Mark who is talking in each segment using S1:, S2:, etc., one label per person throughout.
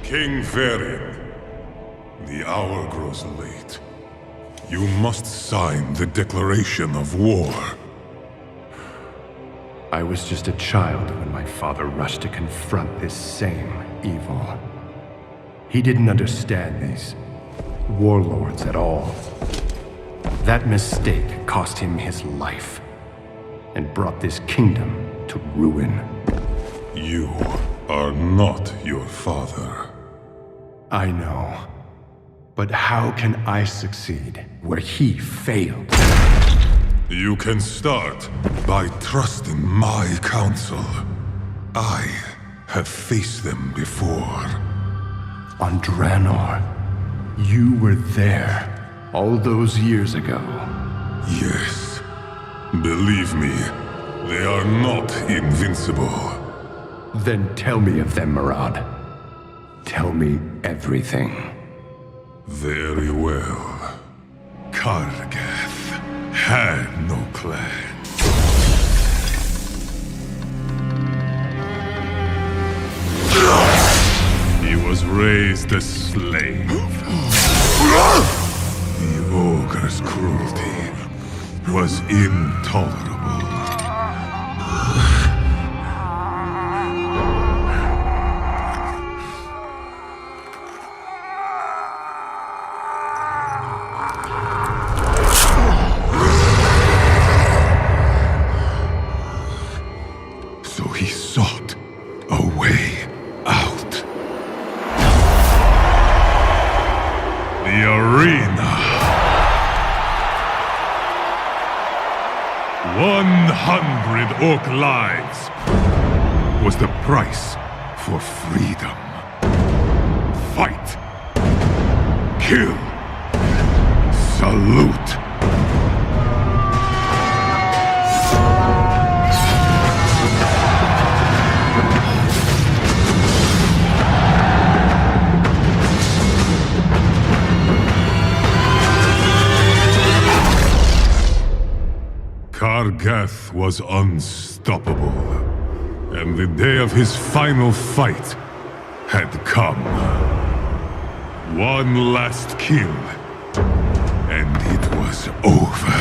S1: King Varian, the hour grows late. You must sign the declaration of war.
S2: I was just a child when my father rushed to confront this same evil. He didn't understand these warlords at all. That mistake cost him his life and brought this kingdom to ruin.
S1: You are not your father.
S2: I know. But how can I succeed where he failed?
S1: You can start by trusting my counsel. I have faced them before.
S2: On Draenor, you were there all those years ago.
S1: Yes. Believe me, they are not invincible.
S2: Then tell me of them, Murad. Tell me everything.
S1: Very well. Kargath had no clan. He was raised a slave. The ogre's cruelty was intolerable. So he sought a way out. The arena. 100 orc lives was the price for freedom. Fight. Kill. Salute. Kargath was unstoppable, and the day of his final fight had come. One last kill, and it was over.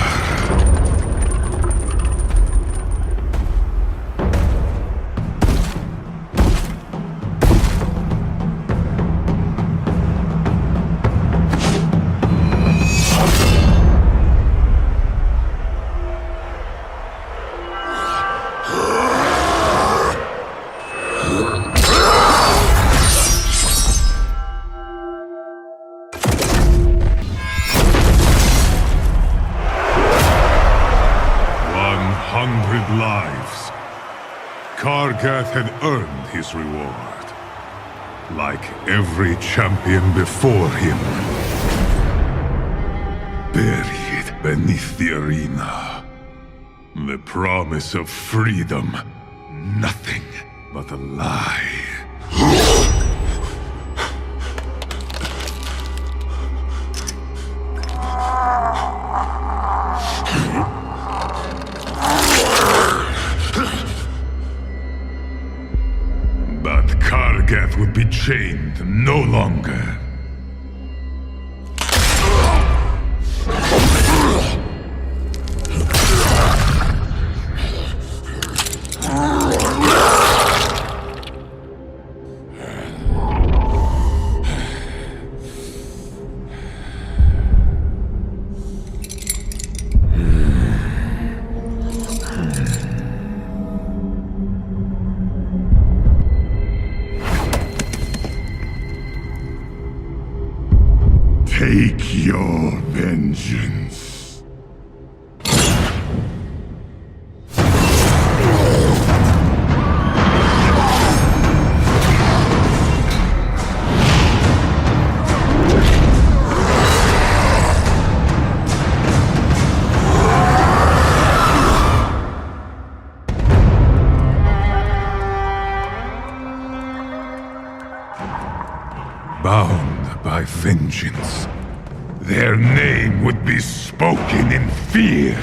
S1: Lives. Kargath had earned his reward, like every champion before him. Buried beneath the arena, the promise of freedom, nothing but a lie. Kargath would be chained no longer. Take your vengeance. Bound by vengeance, their name would be spoken in fear.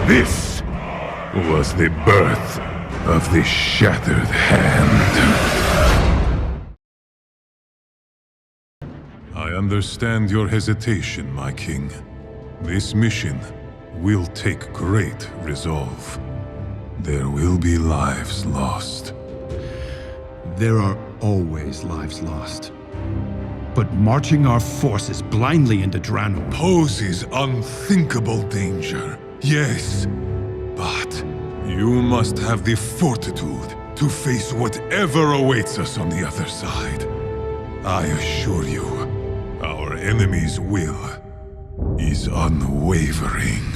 S1: This was the birth of this shattered hand. I understand your hesitation, my king. This mission will take great resolve. There will be lives lost.
S3: There are always lives lost. But marching our forces blindly into Draenor
S1: Poses unthinkable danger, yes. But you must have the fortitude to face whatever awaits us on the other side. I assure you, our enemy's will is unwavering.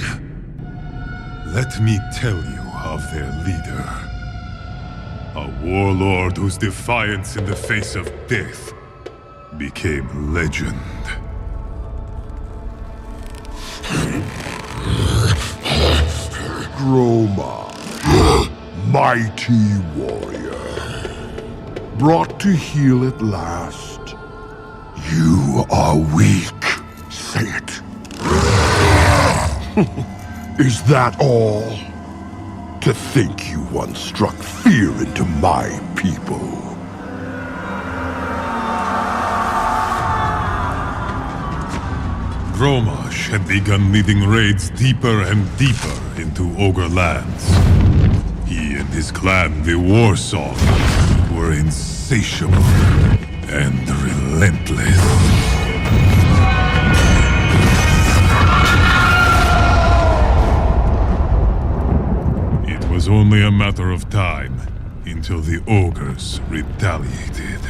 S1: Let me tell you of their leader. A warlord whose defiance in the face of death became legend.
S4: Groma, mighty warrior, brought to heel at last. You are weak, say it. Is that all? To think you once struck fear into my people.
S1: Gromash had begun leading raids deeper and deeper into Ogre lands. He and his clan, the Warsong, were insatiable and relentless. It was only a matter of time until the Ogres retaliated.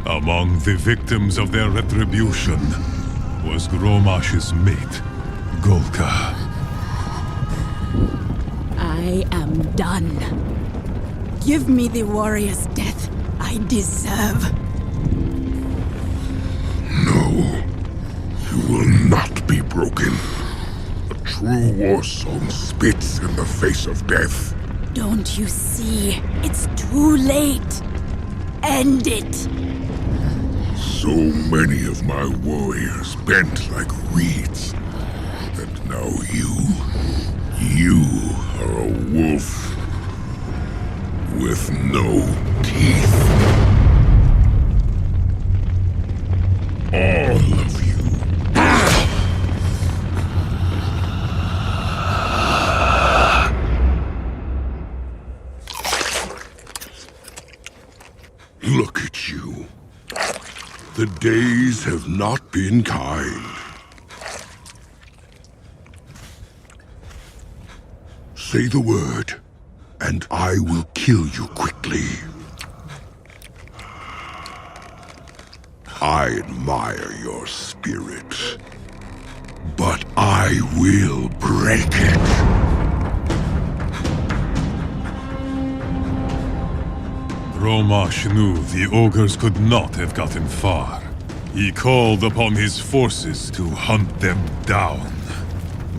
S1: Among the victims of their retribution was Gromash's mate, Golka.
S5: I am done. Give me the warrior's death I deserve.
S4: No, you will not be broken. A true Warsong spits in the face of death.
S5: Don't you see? It's too late. End it.
S4: So many of my warriors bent like reeds. And now you are a wolf with no teeth. All of you. Look at you. The days have not been kind. Say the word, and I will kill you quickly. I admire your spirit, but I will break it.
S1: Gromash knew the Ogres could not have gotten far. He called upon his forces to hunt them down.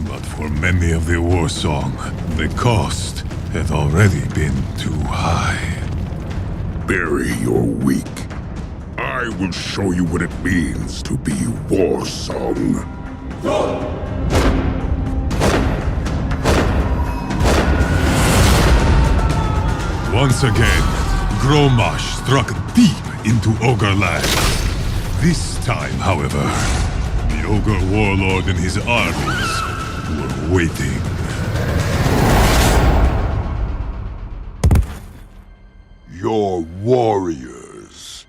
S1: But for many of the Warsong, the cost had already been too high.
S4: Bury your weak. I will show you what it means to be Warsong.
S1: Once again, Gromash struck deep into Ogre land. This time, however, the Ogre Warlord and his armies were waiting.
S4: Your warriors.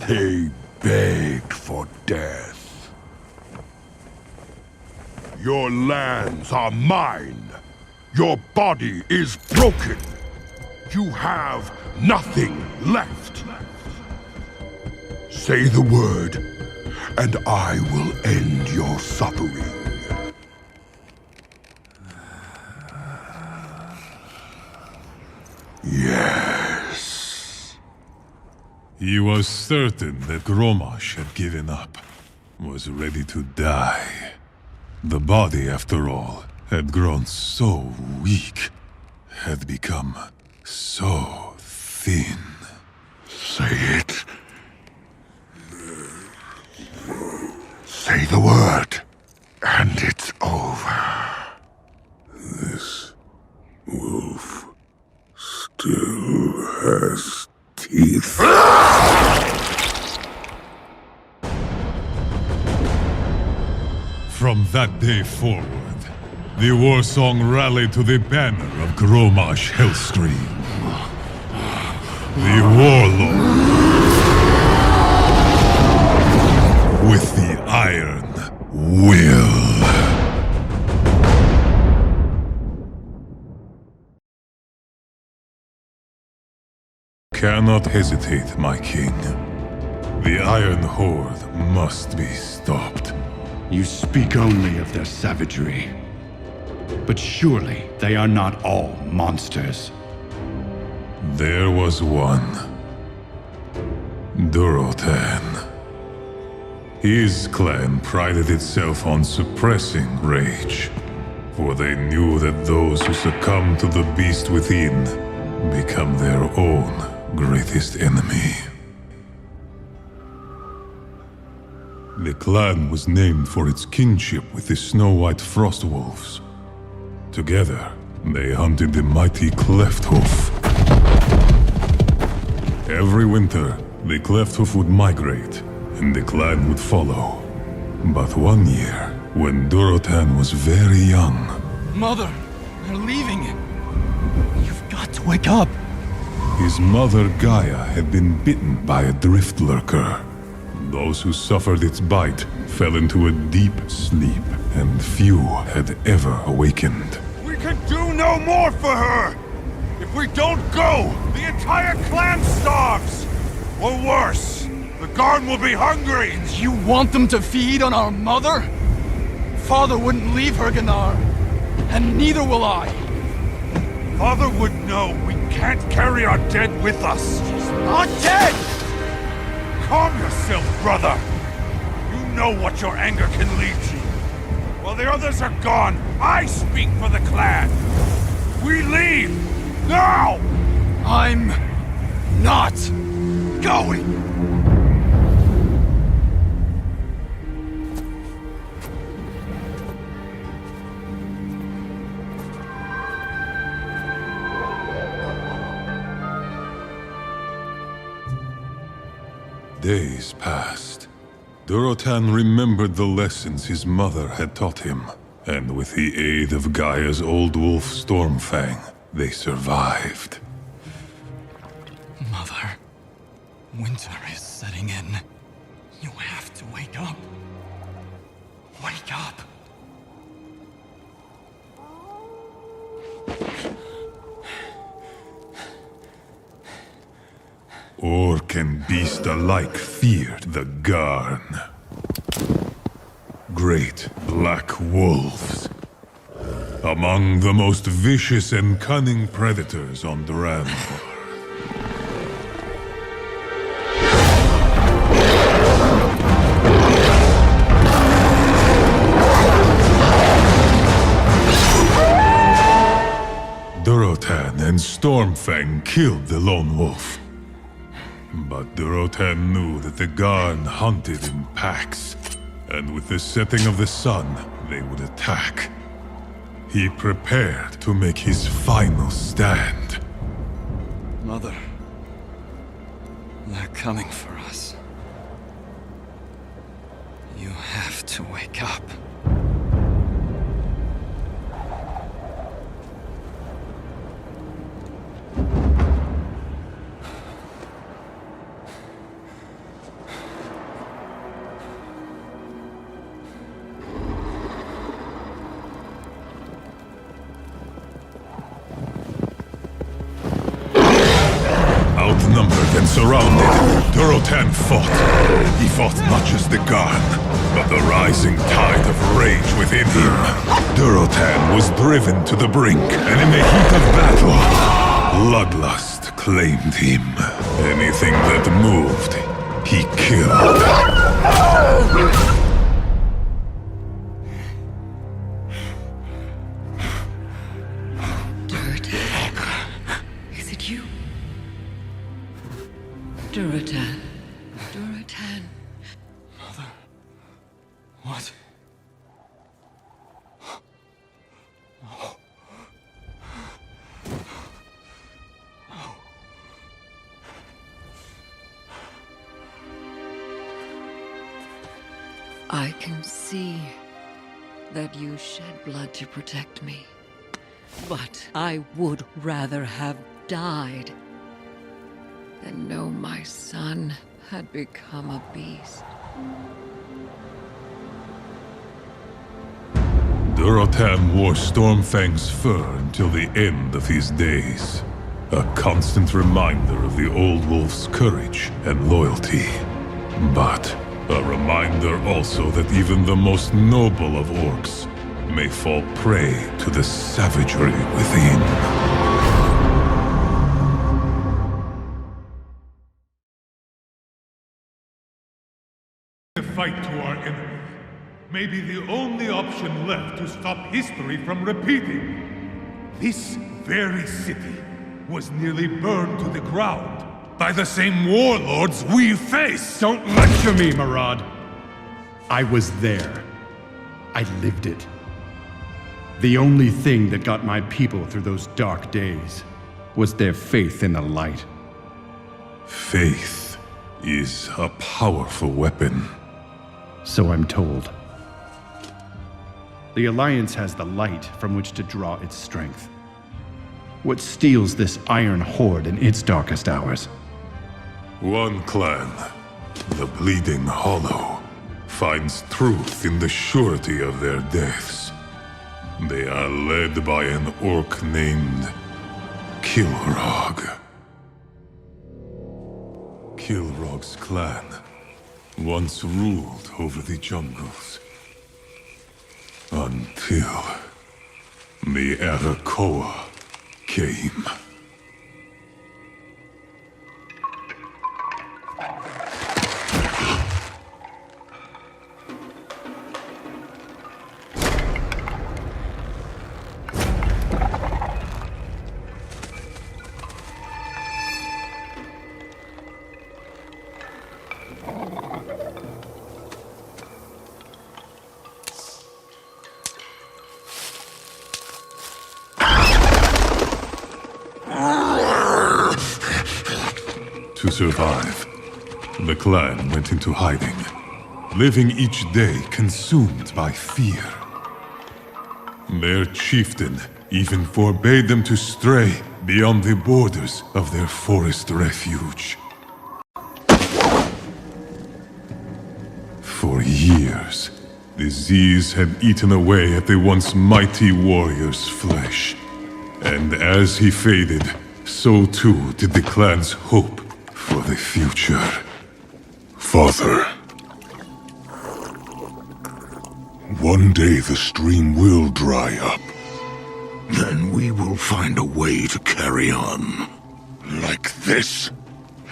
S4: They begged for death. Your lands are mine. Your body is broken. You have nothing left. Say the word, and I will end your suffering. Yes.
S1: He was certain that Gromash had given up, was ready to die. The body, after all, had grown so weak, had become so thin.
S4: Say it. Say the word, and it's over.
S1: This
S4: wolf still has teeth.
S1: From that day forward, the war song rallied to the banner of Gromash Hellscream. The Warlord. With the Iron Will. Cannot hesitate, my king. The Iron Horde must be stopped.
S3: You speak only of their savagery. But surely they are not all monsters.
S1: There was one. Durotan. His clan prided itself on suppressing rage, for they knew that those who succumb to the beast within become their own greatest enemy. The clan was named for its kinship with the snow-white frostwolves. Together, they hunted the mighty Clefthoof. Every winter, the Clefthoof would migrate, and the clan would follow. But one year, when Durotan was very young...
S6: Mother, they're leaving. You've got to wake up.
S1: His mother Gaia had been bitten by a drift lurker. Those who suffered its bite fell into a deep sleep, and few had ever awakened.
S7: We can do no more for her! If we don't go, the entire clan starves! Or worse, the Garn will be hungry!
S6: And you want them to feed on our mother? Father wouldn't leave her, Gunnar. And neither will I.
S7: Father would know we can't carry our dead with us. She's not dead! Calm yourself, brother! You know what your anger can lead to. While the others are gone, I speak for the clan! We leave! Now!
S6: I'm not going!
S1: Days passed. Durotan remembered the lessons his mother had taught him, and with the aid of Gaia's old wolf Stormfang, they survived.
S6: Mother, winter is setting in. You have to wake up. Wake up.
S1: Orc and beast alike feared the Garn. Great black wolves. Among the most vicious and cunning predators on Draenor. Durotan and Stormfang killed the lone wolf. But Durotan knew that the Garn hunted in packs, and with the setting of the sun, they would attack. He prepared to make his final stand.
S6: Mother, they're coming for us. You have to wake up.
S1: Outnumbered and surrounded, Durotan fought. He fought not just the Garn, but the rising tide of rage within him. Durotan was driven to the brink, and in the heat of battle, bloodlust claimed him. Anything that moved, he killed.
S8: Durotan. Durotan.
S6: Mother. What?
S8: I can see that you shed blood to protect me. But I would rather have died than know my son had become a beast.
S1: Durotan wore Stormfang's fur until the end of his days. A constant reminder of the old wolf's courage and loyalty. But a reminder also that even the most noble of orcs may fall prey to the savagery within.
S7: The fight to our enemy may be the only option left to stop history from repeating. This very city was nearly burned to the ground by the same warlords we face!
S3: Don't lecture me, Marad. I was there. I lived it. The only thing that got my people through those dark days was their faith in the light.
S1: Faith is a powerful weapon.
S3: So I'm told. The Alliance has the light from which to draw its strength. What steals this Iron Horde in its darkest hours?
S1: One clan, the Bleeding Hollow, finds truth in the surety of their deaths. They are led by an orc named Kilrog. Kilrog's clan once ruled over the jungles. Until the Arakoa came. To survive, the clan went into hiding, living each day consumed by fear. Their chieftain even forbade them to stray beyond the borders of their forest refuge. For years, disease had eaten away at the once mighty warrior's flesh. And as he faded, so too did the clan's hope for the future.
S4: Father, one day the stream will dry up. Then we will find a way to carry on. Like this.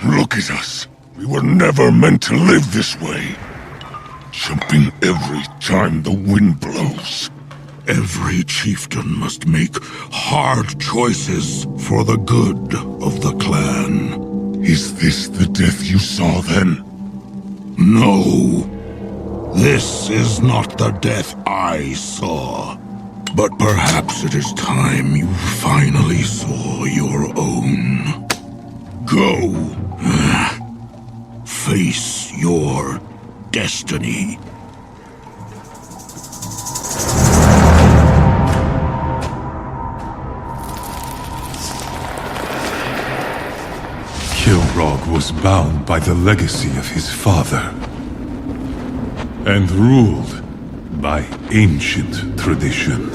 S4: Look at us. We were never meant to live this way. Jumping every time the wind blows. Every chieftain must make hard choices for the good of the clan. Is this the death you saw then? No. This is not the death I saw. But perhaps it is time you finally saw your own. Go. Face your destiny.
S1: Kilrog was bound by the legacy of his father, and ruled by ancient tradition.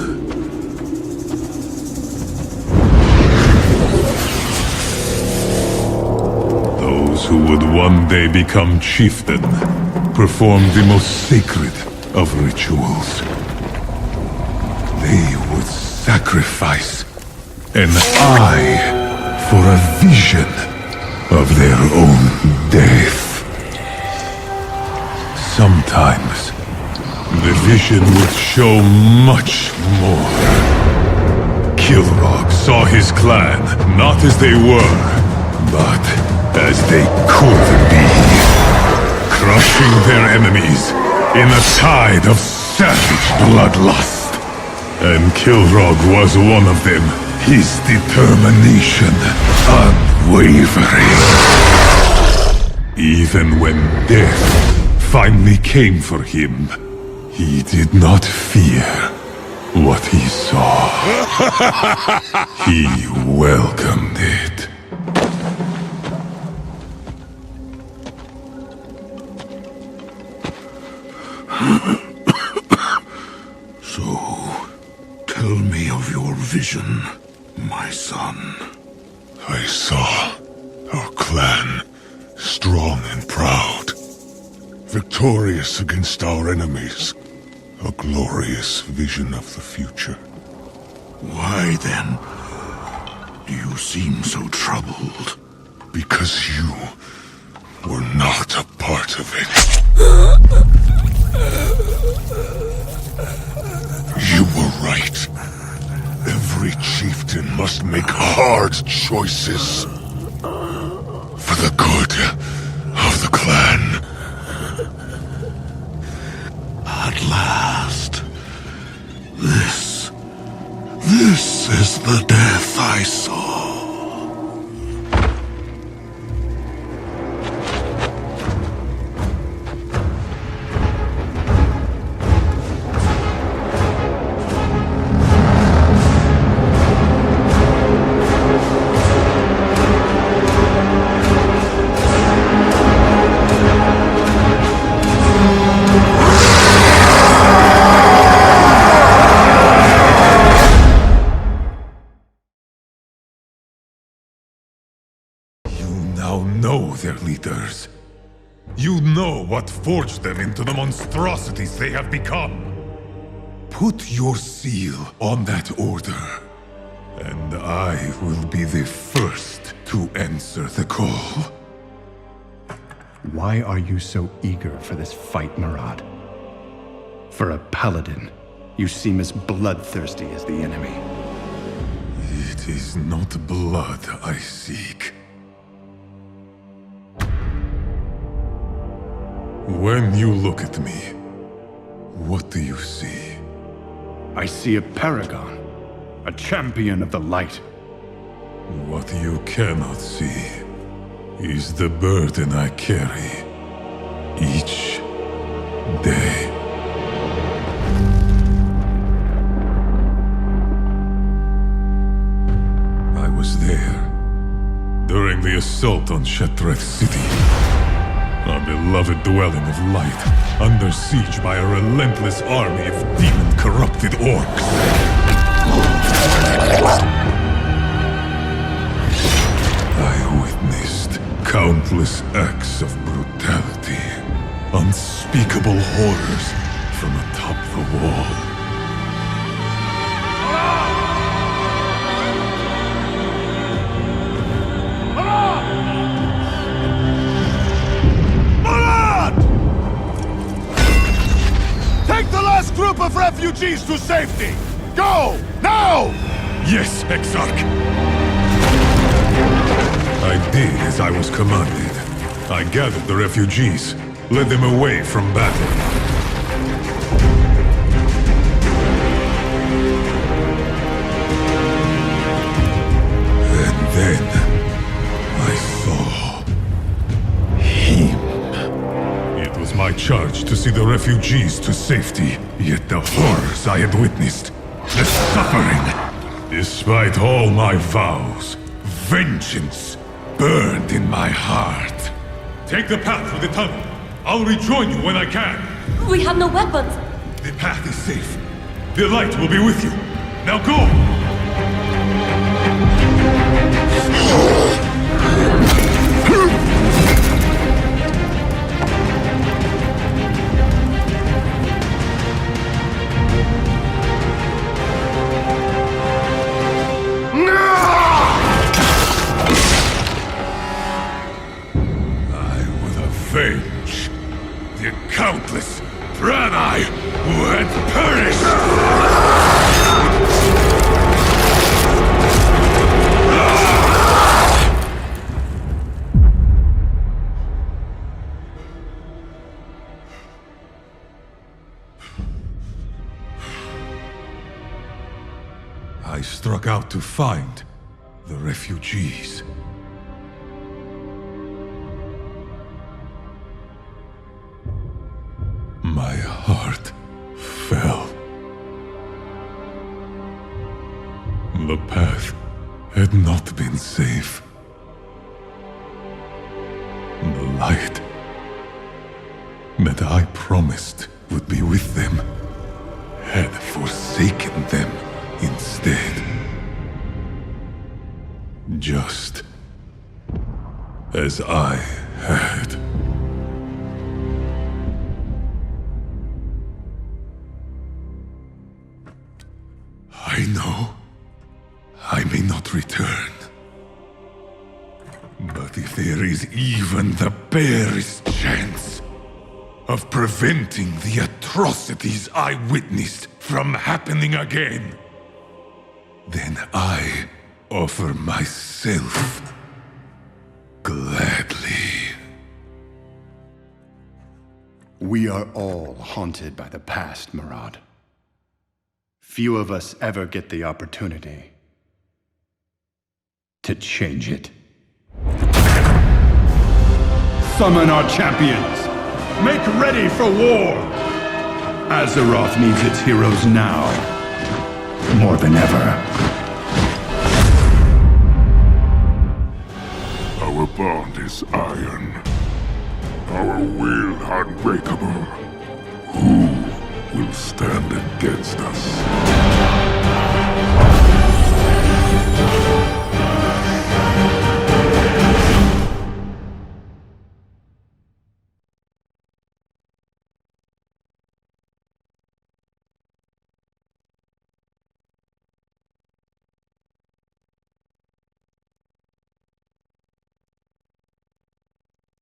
S1: Those who would one day become chieftain performed the most sacred of rituals. They would sacrifice an eye for a vision of their own death. Sometimes, the vision would show much more. Kilrog saw his clan not as they were, but as they could be. Crushing their enemies in a tide of savage bloodlust. And Kilrog was one of them, his determination unwavering. Even when death finally came for him, he did not fear what he saw. He welcomed it.
S4: So, tell me of your vision, my son.
S1: I saw our clan strong and proud, victorious against our enemies. A glorious vision of the future.
S4: Why then do you seem so troubled?
S1: Because you were not a part of it. You were right. Every chieftain must make hard choices for the good of the clan.
S4: At last. This is the death I saw.
S1: Their leaders. You know what forged them into the monstrosities they have become. Put your seal on that order, and I will be the first to answer the call.
S3: Why are you so eager for this fight, Murad? For a paladin, you seem as bloodthirsty as the enemy.
S1: It is not blood I seek. When you look at me, what do you see?
S3: I see a paragon, a champion of the light.
S1: What you cannot see is the burden I carry each day. I was there during the assault on Shattrath City. Our beloved dwelling of light, under siege by a relentless army of demon-corrupted orcs. I witnessed countless acts of brutality, unspeakable horrors from atop the wall.
S7: Group of refugees to safety! Go! Now!
S1: Yes, Exarch! I did as I was commanded. I gathered the refugees, led them away from battle. And then I saw him. It was my charge to see the refugees to safety. Yet the horrors I had witnessed, the suffering, despite all my vows, vengeance burned in my heart. Take the path through the tunnel. I'll rejoin you when I can.
S9: We have no weapons.
S1: The path is safe. The light will be with you. Now go! Avenge the countless Draenor who had perished! I struck out to find the refugees. not been safe. The light that I promised would be with them had forsaken them instead. Just as I had. I know I may not return. But if there is even the barest chance of preventing the atrocities I witnessed from happening again, then I offer myself gladly.
S2: We are all haunted by the past, Murad. Few of us ever get the opportunity to change it.
S3: Summon our champions! Make ready for war! Azeroth needs its heroes now, more than ever.
S4: Our bond is iron. Our will unbreakable. Who will stand against us?